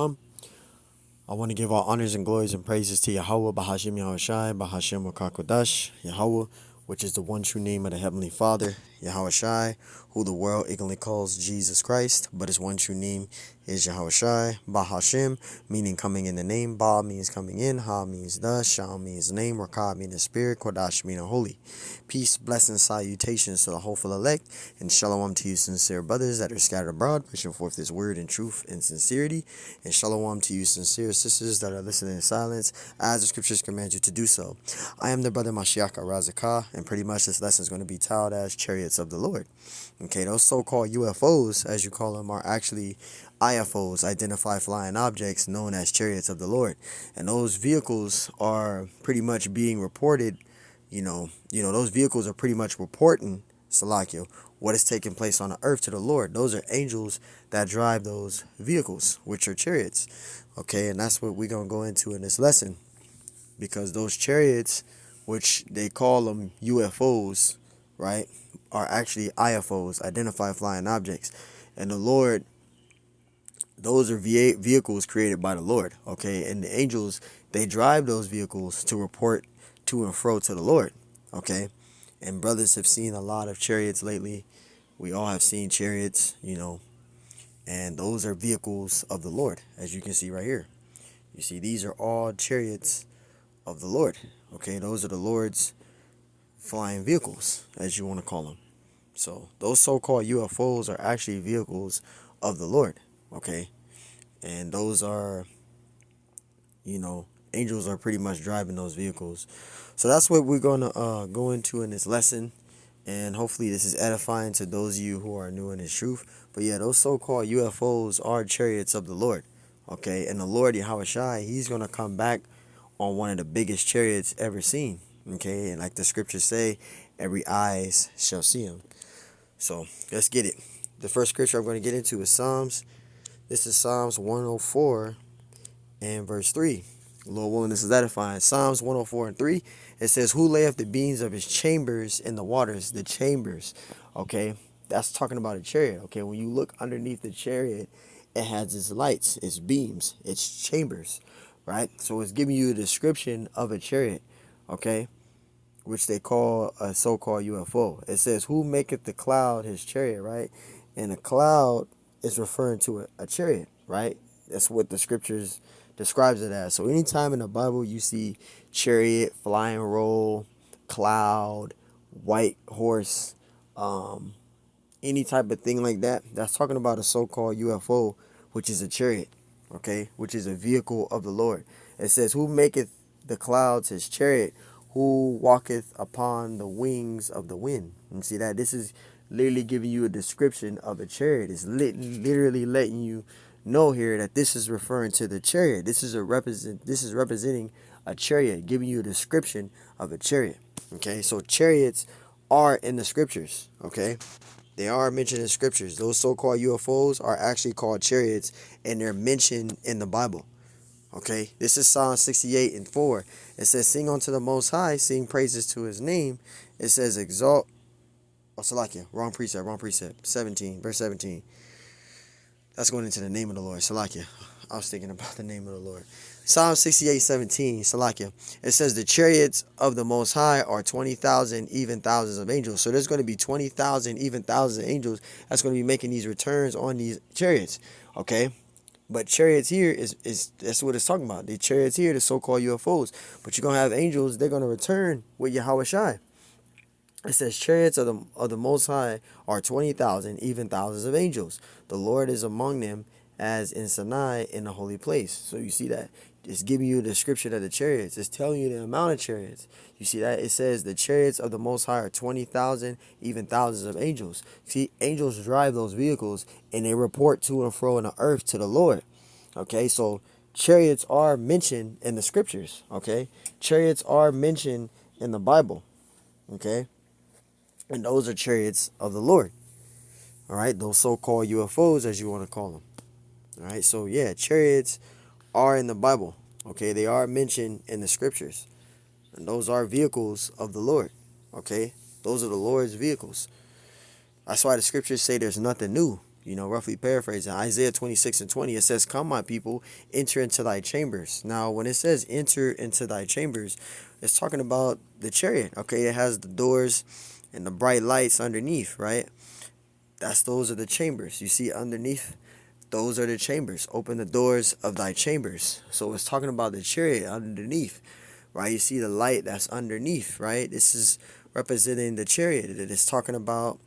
I want to give all honors and glories and praises to Yahweh, Bahashim Yahushai, Bahashim Wakakodash, Yahweh, which is the one true name of the Heavenly Father, Yahushai, who the world ignorantly calls Jesus Christ, but his one true name is Yahushai, Bahashim, meaning coming in the name. Ba means coming in, Ha means the, Shah means name, Rakah means spirit, Kodash meaning holy. Peace, blessings, salutations to the hopeful elect, and shalom to you sincere brothers that are scattered abroad, pushing forth this word in truth and sincerity, and shalom to you sincere sisters that are listening in silence, as the scriptures command you to do so. I am the brother Mashiach Razakah, and pretty much this lesson is going to be titled as Chariots of the Lord. Okay, those so-called UFOs, as you call them, are actually IFOs, identified flying objects, known as Chariots of the Lord. And those vehicles are pretty much being reported, those vehicles are pretty much reporting, Salakio, what is taking place on the earth to the Lord. Those are angels that drive those vehicles, which are chariots. Okay, and that's what we're going to go into in this lesson. Because those chariots, which they call them UFOs, right, are actually IFOs, identified flying objects. And the Lord, those are vehicles created by the Lord, okay? And the angels, they drive those vehicles to report to and fro to the Lord, okay? And brothers have seen a lot of chariots lately. We all have seen chariots, and those are vehicles of the Lord, as you can see right here. You see, these are all chariots of the Lord, okay? Those are the Lord's flying vehicles, as you want to call them. So those so-called UFOs are actually vehicles of the Lord, okay? And those are, angels are pretty much driving those vehicles. So that's what we're going to go into in this lesson. And hopefully this is edifying to those of you who are new in this truth. But yeah, those so-called UFOs are chariots of the Lord, okay? And the Lord, Yahushai, he's going to come back on one of the biggest chariots ever seen, okay? And like the scriptures say, every eyes shall see him. So let's get it. The first scripture I'm going to get into is Psalms. This is Psalms 104 and verse 3. Lord willing, this is edifying. Psalms 104 and 3. It says, who layeth the beams of his chambers in the waters? The chambers. Okay. That's talking about a chariot. Okay. When you look underneath the chariot, it has its lights, its beams, its chambers. Right. So it's giving you a description of a chariot. Okay. Which they call a so-called UFO. It says, who maketh the cloud his chariot, right? And a cloud is referring to a chariot, right? That's what the scriptures describes it as. So anytime in the Bible you see chariot, flying roll, cloud, white horse, any type of thing like that, that's talking about a so-called UFO, which is a chariot, okay? Which is a vehicle of the Lord. It says, who maketh the clouds his chariot? Who walketh upon the wings of the wind? And see that this is literally giving you a description of a chariot. It's literally letting you know here that this is referring to the chariot. This is representing a chariot, giving you a description of a chariot. Okay, so chariots are in the scriptures. Okay, they are mentioned in scriptures. Those so-called UFOs are actually called chariots, and they're mentioned in the Bible. Okay, this is Psalm 68 and 4. It says, sing unto the Most High, sing praises to his name. It says, exalt. Oh, Salakia, wrong precept. 17, verse 17. That's going into the name of the Lord. Salakia. I was thinking about the name of the Lord. Psalm 68:17. Salakia. It says, the chariots of the Most High are 20,000, even thousands of angels. So there's going to be 20,000, even thousands of angels that's going to be making these returns on these chariots. Okay. But chariots here is that's what it's talking about. The chariots here, the so-called UFOs. But you're going to have angels, they're going to return with Yahweh Shai. It says, chariots of the Most High are 20,000, even thousands of angels. The Lord is among them as in Sinai in the holy place. So you see that. It's giving you a description of the chariots. It's telling you the amount of chariots. You see that? It says the chariots of the Most High are 20,000, even thousands of angels. See, angels drive those vehicles and they report to and fro in the earth to the Lord. Okay, so chariots are mentioned in the scriptures. Okay, chariots are mentioned in the Bible. Okay. And those are chariots of the Lord. All right, those so-called UFOs, as you want to call them. All right, so yeah, chariots are in the Bible. Okay, they are mentioned in the scriptures. And those are vehicles of the Lord. Okay, those are the Lord's vehicles. That's why the scriptures say there's nothing new. roughly paraphrasing. Isaiah 26:20, it says, "Come, my people, enter into thy chambers." Now, when it says enter into thy chambers, it's talking about the chariot, okay? It has the doors and the bright lights underneath, right? Those are the chambers. You see underneath, those are the chambers. Open the doors of thy chambers. So it's talking about the chariot underneath, right? You see the light that's underneath, right? This is representing the chariot. It is talking about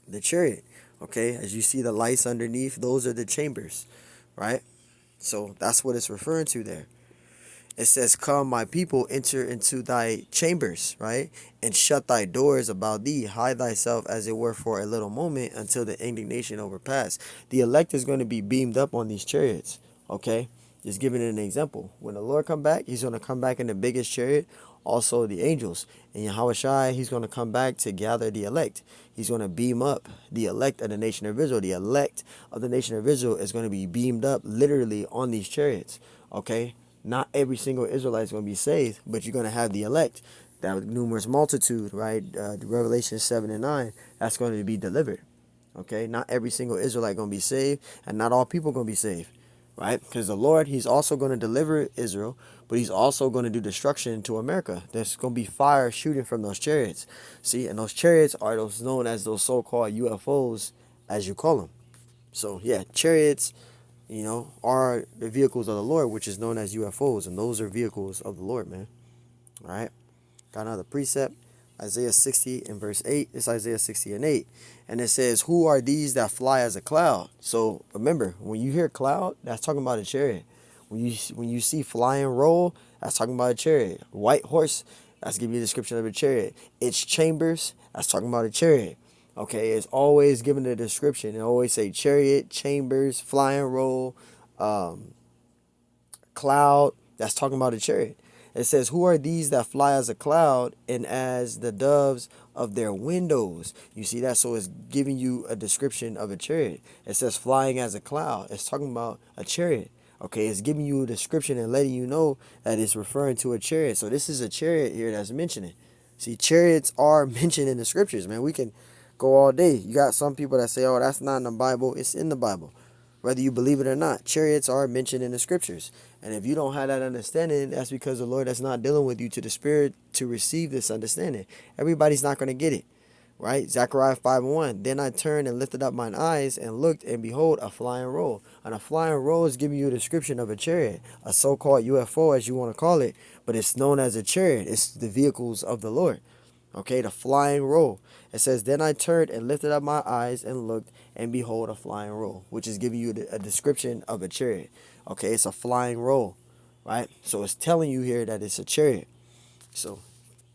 the chariot, okay? As you see the lights underneath, those are the chambers, right? So that's what it's referring to there. It says, "Come, my people, enter into thy chambers," right? "And shut thy doors about thee. Hide thyself as it were for a little moment until the indignation overpass." The elect is going to be beamed up on these chariots, okay? Just giving an example. When the Lord come back, he's going to come back in the biggest chariot, also the angels. And Yahweh Shai, he's going to come back to gather the elect. He's going to beam up the elect of the nation of Israel. The elect of the nation of Israel is going to be beamed up literally on these chariots, okay? Not every single Israelite is going to be saved, but you're going to have the elect, that numerous multitude, right? Revelation 7 and 9, that's going to be delivered. Okay, not every single Israelite going to be saved, and not all people going to be saved, right? Because the Lord, he's also going to deliver Israel, but he's also going to do destruction to America. There's going to be fire shooting from those chariots. See, and those chariots are those known as those so-called UFOs, as you call them. So, yeah, chariots, are the vehicles of the Lord, which is known as UFOs, and those are vehicles of the Lord, man. All right. Got another precept, Isaiah 60 and verse 8. It's Isaiah 60 and 8. And it says, "Who are these that fly as a cloud?" So remember, when you hear cloud, that's talking about a chariot. When you see fly and roll, that's talking about a chariot. White horse, that's giving you a description of a chariot. Its chambers, that's talking about a chariot. Okay, it's always given a description. It always say chariot, chambers, fly and roll, cloud. That's talking about a chariot. It says, "Who are these that fly as a cloud and as the doves of their windows?" You see that? So it's giving you a description of a chariot. It says flying as a cloud. It's talking about a chariot. Okay, it's giving you a description and letting you know that it's referring to a chariot. So this is a chariot here that's mentioning. See, chariots are mentioned in the scriptures, man. We can go all day. You got some people that say, "Oh, that's not in the Bible." It's in the Bible. Whether you believe it or not, chariots are mentioned in the scriptures. And if you don't have that understanding, that's because the Lord is not dealing with you to the spirit to receive this understanding. Everybody's not going to get it, right? Zechariah 5:1. "Then I turned and lifted up mine eyes and looked, and behold, a flying roll." And a flying roll is giving you a description of a chariot, a so-called UFO, as you want to call it, but it's known as a chariot. It's the vehicles of the Lord. Okay, the flying roll. It says, "Then I turned and lifted up my eyes and looked, and behold, a flying roll," which is giving you a description of a chariot. Okay, it's a flying roll, right? So it's telling you here that it's a chariot. So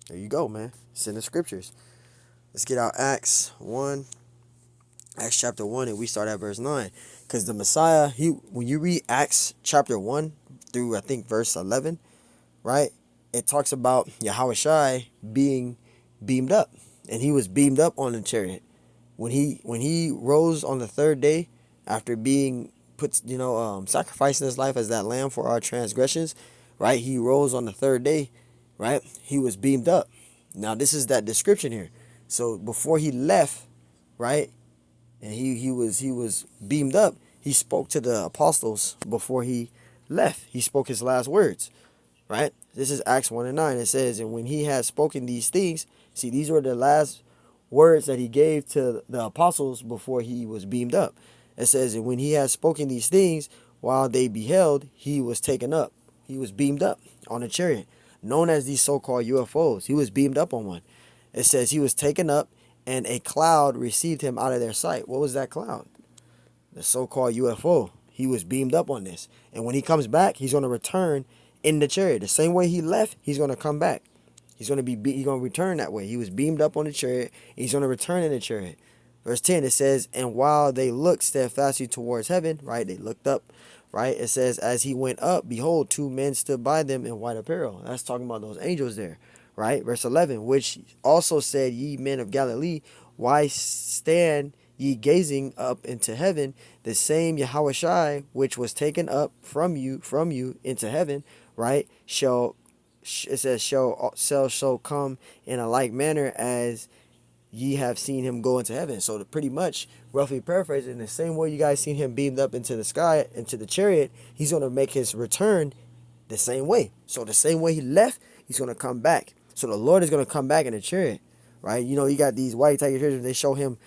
there you go, man. It's in the scriptures. Let's get out Acts 1, Acts chapter 1, and we start at verse 9. Because the Messiah, when you read Acts chapter 1 through, I think, verse 11, right? It talks about Yahweh Shai being beamed up, and he was beamed up on the chariot when he rose on the third day after being put, sacrificing his life as that lamb for our transgressions, right? He rose on the third day, right? He was beamed up. Now this is that description here. So before he left, right, and he was beamed up, he spoke to the apostles before he left. He spoke his last words, right? This is Acts 1 and 9. It says, "And when he had spoken these things," see, these were the last words that he gave to the apostles before he was beamed up. It says, "And when he had spoken these things, while they beheld, he was taken up." He was beamed up on a chariot, known as these so-called UFOs. He was beamed up on one. It says he was taken up, and a cloud received him out of their sight. What was that cloud? The so-called UFO. He was beamed up on this. And when he comes back, he's going to return in the chariot. The same way he left, he's going to come back. He's going to return that way. He was beamed up on the chariot. He's going to return in the chariot. Verse 10, it says, "And while they looked steadfastly towards heaven," right? They looked up, right? It says, "As he went up, behold, two men stood by them in white apparel." That's talking about those angels there, right? Verse 11, "Which also said, Ye men of Galilee, why stand ye gazing up into heaven? The same Yahweh Shai, which was taken up from you into heaven," right? It says, shall so come in a like manner as ye have seen him go into heaven. So to pretty much, roughly paraphrasing, in the same way you guys seen him beamed up into the sky, into the chariot, he's going to make his return the same way. So the same way he left, he's going to come back. So the Lord is going to come back in a chariot, right? You know, you got these white tiger chariot, they show him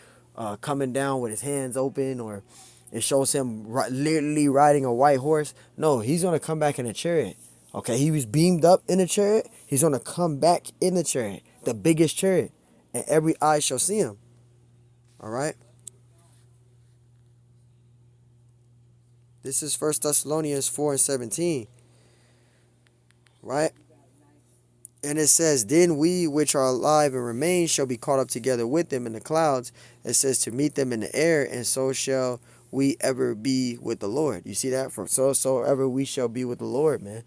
coming down with his hands open, or it shows him literally riding a white horse. No, he's going to come back in a chariot. Okay, he was beamed up in a chariot. He's going to come back in the chariot, the biggest chariot, and every eye shall see him. All right. This is 1 Thessalonians 4:17. Right? And it says, then we which are alive and remain shall be caught up together with them in the clouds. It says to meet them in the air, and so shall we ever be with the Lord. You see that? For so ever we shall be with the Lord, man.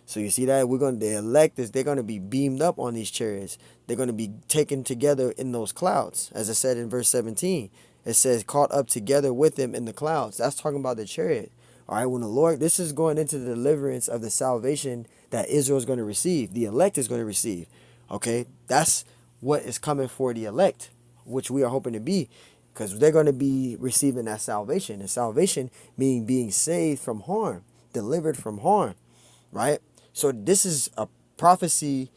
So you see that the elect is, they're gonna be beamed up on these chariots. They're gonna be taken together in those clouds. As I said in verse 17, it says caught up together with them in the clouds. That's talking about the chariot. All right, when the Lord, this is going into the deliverance of the salvation that Israel is going to receive, the elect is going to receive. Okay, that's what is coming for the elect, which we are hoping to be, because they're going to be receiving that salvation. And salvation meaning being saved from harm, delivered from harm, right? So this is a prophecy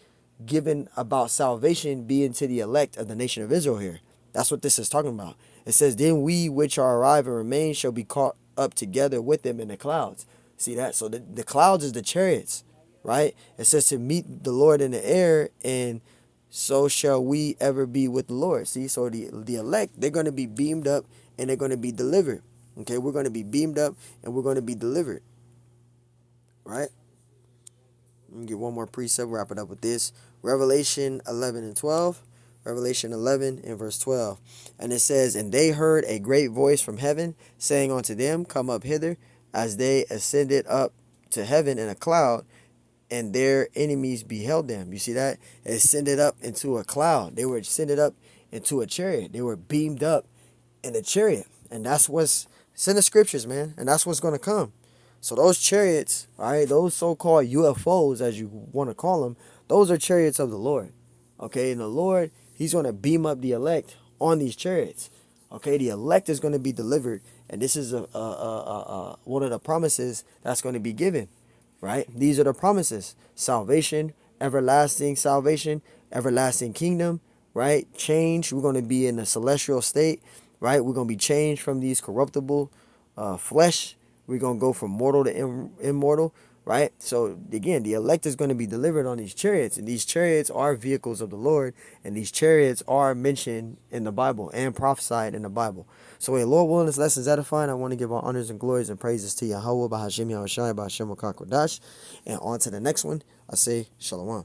given about salvation being to the elect of the nation of Israel here. That's what this is talking about. It says, then we which are alive and remain shall be caught up together with them in the clouds. See that? So the clouds is the chariots, right? It says to meet the Lord in the air, and so shall we ever be with the Lord. See, so the elect, they're going to be beamed up and they're going to be delivered. Okay, we're going to be beamed up and we're going to be delivered, right? Let me get one more precept, wrap it up with this. Revelation 11 and 12. Revelation 11 and verse 12. And it says, and they heard a great voice from heaven, saying unto them, come up hither, as they ascended up to heaven in a cloud, and their enemies beheld them. You see that? It ascended up into a cloud. They were ascended up into a chariot. They were beamed up in a chariot. And that's it's in the scriptures, man. And that's what's going to come. So those chariots, all right, those so-called UFOs, as you want to call them, those are chariots of the Lord. Okay, and the Lord, he's going to beam up the elect on these chariots. Okay, the elect is going to be delivered, and this is one of the promises that's going to be given, right? These are the promises: salvation, everlasting kingdom, right? Change. We're going to be in a celestial state, right? We're going to be changed from these corruptible flesh. We're going to go from mortal to immortal, right? So again, the elect is going to be delivered on these chariots, and these chariots are vehicles of the Lord, and these chariots are mentioned in the Bible and prophesied in the Bible. So Lord willing, this lesson is edifying. I want to give all honors and glories and praises to Yahweh, Bahashim Yahushai, Bahashim Wakakodash, and on to the next one. I say Shalom.